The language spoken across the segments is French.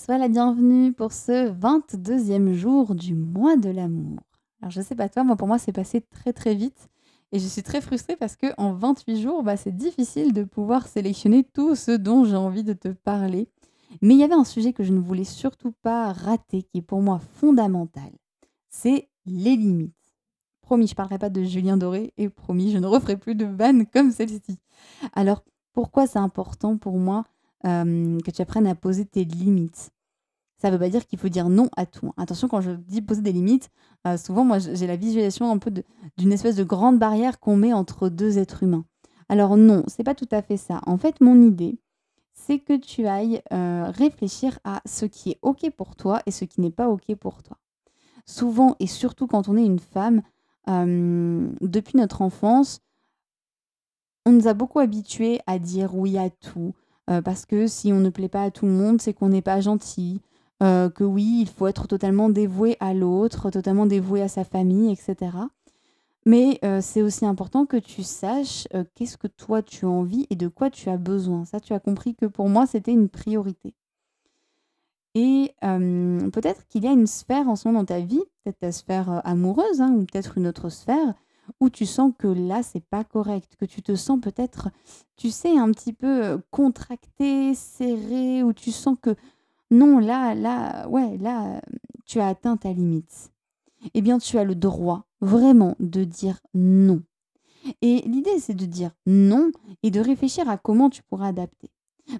Sois la bienvenue pour ce 22e jour du mois de l'amour. Alors je sais pas toi, moi pour moi c'est passé très très vite et je suis très frustrée parce que en 28 jours, c'est difficile de pouvoir sélectionner tout ce dont j'ai envie de te parler. Mais il y avait un sujet que je ne voulais surtout pas rater, qui est pour moi fondamental. C'est les limites. Promis, je parlerai pas de Julien Doré et promis, je ne referai plus de vannes comme celle-ci. Alors, pourquoi c'est important pour moi que tu apprennes à poser tes limites? Ça veut pas dire qu'il faut dire non à tout, hein. Attention, quand je dis poser des limites, souvent moi j'ai la visualisation un peu d'une espèce de grande barrière qu'on met entre 2 êtres humains. Alors non, c'est pas tout à fait ça. En fait, mon idée, c'est que tu ailles, réfléchir à ce qui est OK pour toi et ce qui n'est pas OK pour toi. Souvent et surtout quand on est une femme, depuis notre enfance, on nous a beaucoup habitués à dire oui à tout, parce que si on ne plaît pas à tout le monde, c'est qu'on n'est pas gentil, que oui, il faut être totalement dévoué à l'autre, totalement dévoué à sa famille et cetera. Mais, c'est aussi important que tu saches, qu'est-ce que toi tu as envie et de quoi tu as besoin. Ça, tu as compris que pour moi, c'était une priorité. Et peut-être qu'il y a une sphère en ce moment dans ta vie, peut-être ta sphère, amoureuse, hein, ou peut-être une autre sphère, où tu sens que là, c'est pas correct, que tu te sens peut-être, tu sais, un petit peu, contracté, serré, où tu sens que non, là, ouais, là, tu as atteint ta limite. Eh bien, tu as le droit, vraiment, de dire non. Et l'idée, c'est de dire non et de réfléchir à comment tu pourras adapter.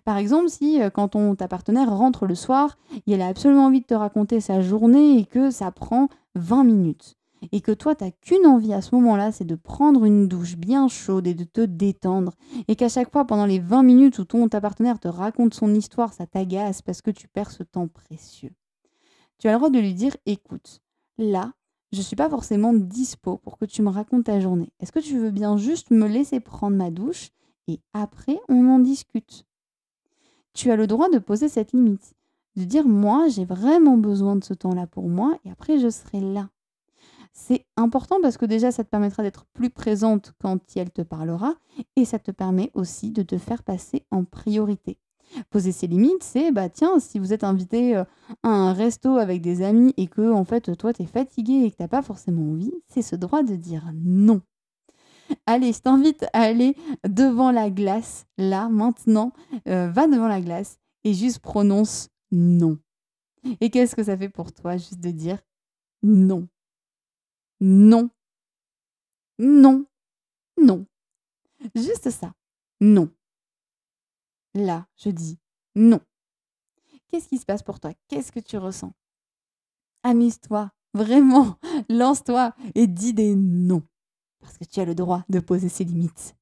Par exemple, si quand ta partenaire rentre le soir, et elle a absolument envie de te raconter sa journée et que ça prend 20 minutes. Et que toi, tu n'as qu'une envie à ce moment-là, c'est de prendre une douche bien chaude et de te détendre. Et qu'à chaque fois, pendant les 20 minutes où ta partenaire te raconte son histoire, ça t'agace parce que tu perds ce temps précieux. Tu as le droit de lui dire: «Écoute, là, je suis pas forcément dispo pour que tu me racontes ta journée. Est-ce que tu veux bien juste me laisser prendre ma douche et après on en discute?» Tu as le droit de poser cette limite, de dire: «Moi, j'ai vraiment besoin de ce temps-là pour moi et après je serai là». C'est important parce que déjà ça te permettra d'être plus présente quand elle te parlera et ça te permet aussi de te faire passer en priorité. Poser ses limites, c'est, tiens, si vous êtes invité, à un resto avec des amis et que en fait, toi, tu es fatigué et que tu as pas forcément envie, c'est ce droit de dire non. Allez, je t'invite à aller devant la glace, là, maintenant, va devant la glace et juste prononce non. Et qu'est-ce que ça fait pour toi juste de dire non, non, non, non? Juste ça. Non. Là, je dis non. Qu'est-ce qui se passe pour toi? Qu'est-ce que tu ressens? Amuse-toi, vraiment, lance-toi et dis des non. Parce que tu as le droit de poser ses limites.